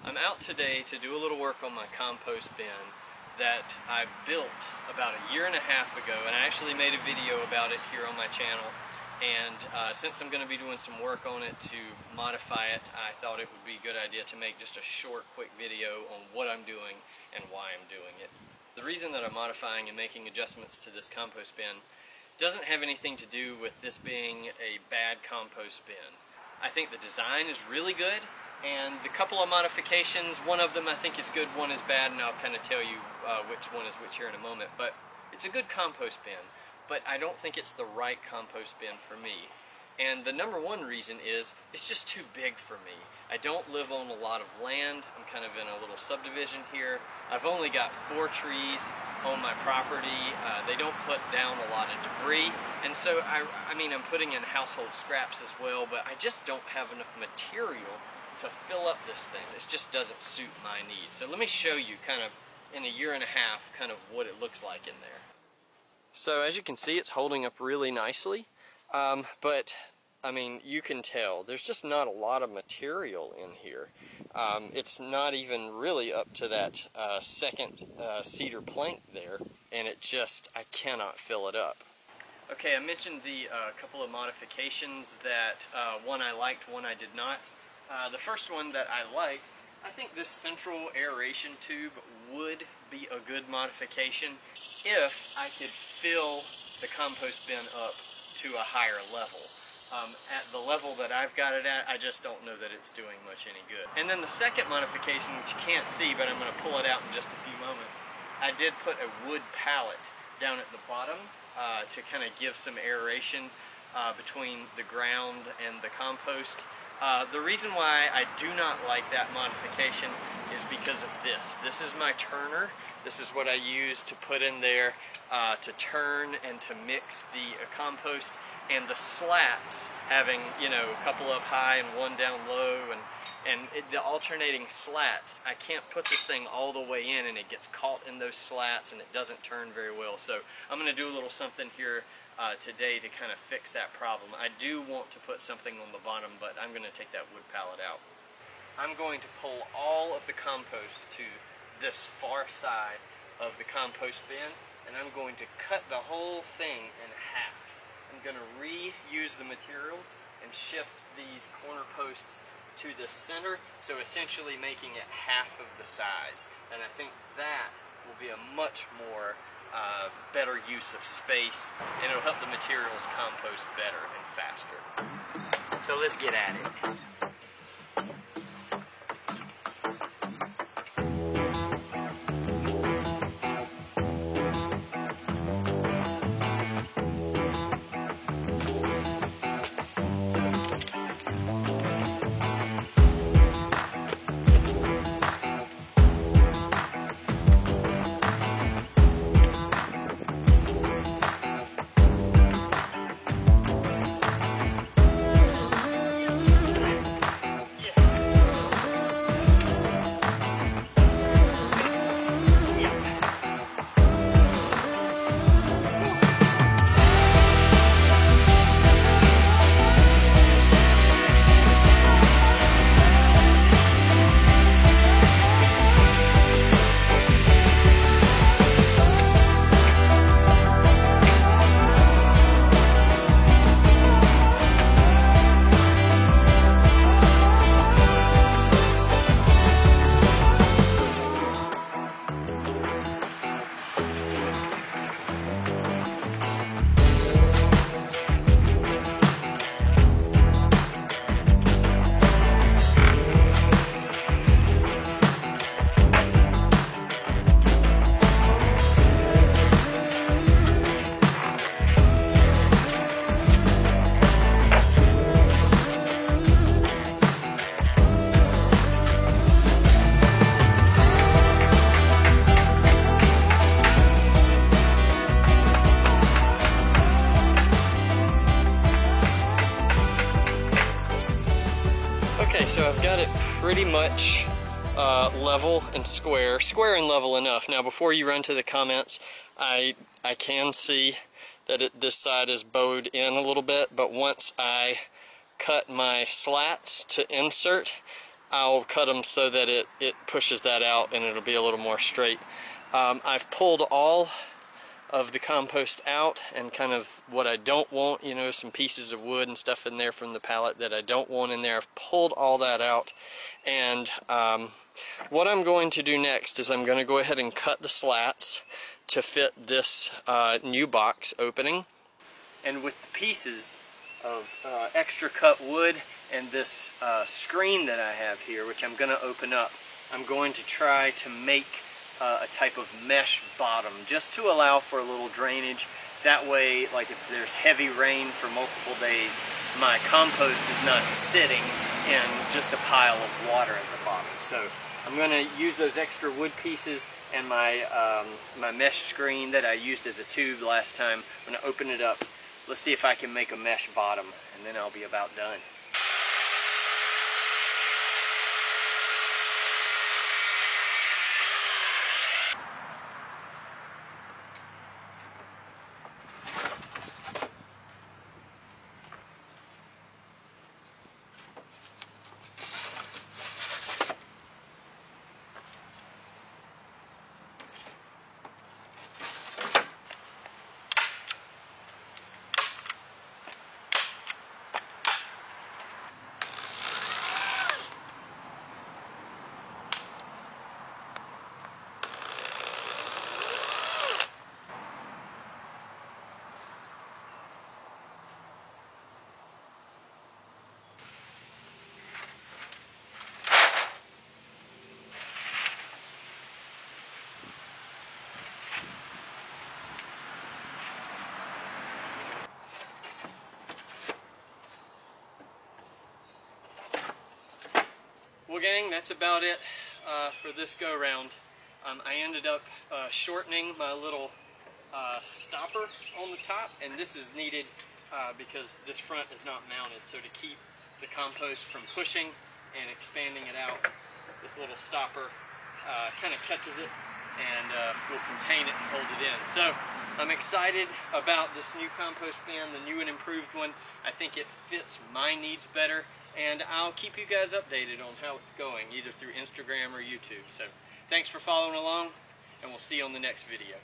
I'm out today to do a little work on my compost bin that I built about a year and a half ago, and I actually made a video about it here on my channel. And since I'm going to be doing some work on it to modify it, I thought it would be a good idea to make just a short, quick video on what I'm doing and why I'm doing it. The reason that I'm modifying and making adjustments to this compost bin doesn't have anything to do with this being a bad compost bin. I think the design is really good, and the couple of modifications, one of them I think is good, one is bad, and I'll kind of tell you which one is which here in a moment. But it's a good compost bin, but I don't think it's the right compost bin for me. And the number one reason is it's just too big for me. I don't live on a lot of land. I'm kind of in a little subdivision here. I've only got 4 trees on my property. They don't put down a lot of debris, and so I mean I'm putting in household scraps as well, but I just don't have enough material to fill up this thing. It just doesn't suit my needs. So let me show you kind of in a year and a half kind of what it looks like in there. So as you can see, it's holding up really nicely, but I mean, you can tell there's just not a lot of material in here. It's not even really up to that second cedar plank there, and I cannot fill it up. Okay, I mentioned the couple of modifications that one I liked, one I did not. The first one that I like, I think this central aeration tube would be a good modification if I could fill the compost bin up to a higher level. At the level that I've got it at, I just don't know that it's doing much any good. And then the second modification, which you can't see, but I'm going to pull it out in just a few moments, I did put a wood pallet down at the bottom to kind of give some aeration between the ground and the compost. The reason why I do not like that modification is because of this. This is my turner. This is what I use to put in there to turn and to mix the compost. And the slats, having, you know, a couple up high and one down low, and the alternating slats, I can't put this thing all the way in, and it gets caught in those slats and it doesn't turn very well. So I'm going to do a little something here today to kind of fix that problem. I do want to put something on the bottom, but I'm going to take that wood pallet out. I'm going to pull all of the compost to this far side of the compost bin, and I'm going to cut the whole thing in half. I'm going to reuse the materials and shift these corner posts to the center, so essentially making it half of the size. And I think that will be a much more better use of space, and it'll help the materials compost better and faster. So let's get at it. So I've got it pretty much level and square and level enough. Now before you run to the comments, I can see that this side is bowed in a little bit, but once I cut my slats to insert, I'll cut them so that it pushes that out and it'll be a little more straight. I've pulled all of the compost out and kind of what I don't want, you know, some pieces of wood and stuff in there from the pallet that I don't want in there. I've pulled all that out, and what I'm going to do next is I'm going to go ahead and cut the slats to fit this new box opening. And with the pieces of extra cut wood and this screen that I have here, which I'm going to open up, I'm going to try to make a type of mesh bottom just to allow for a little drainage. That way, like if there's heavy rain for multiple days, my compost is not sitting in just a pile of water at the bottom. So I'm going to use those extra wood pieces and my my mesh screen that I used as a tube last time. I'm going to open it up. Let's see if I can make a mesh bottom, and then I'll be about done. Well, gang, that's about it for this go-round. I ended up shortening my little stopper on the top, and this is needed because this front is not mounted. So to keep the compost from pushing and expanding it out, this little stopper kind of catches it and will contain it and hold it in. So I'm excited about this new compost bin, the new and improved one. I think it fits my needs better, and I'll keep you guys updated on how it's going, either through Instagram or YouTube. So thanks for following along, and we'll see you on the next video.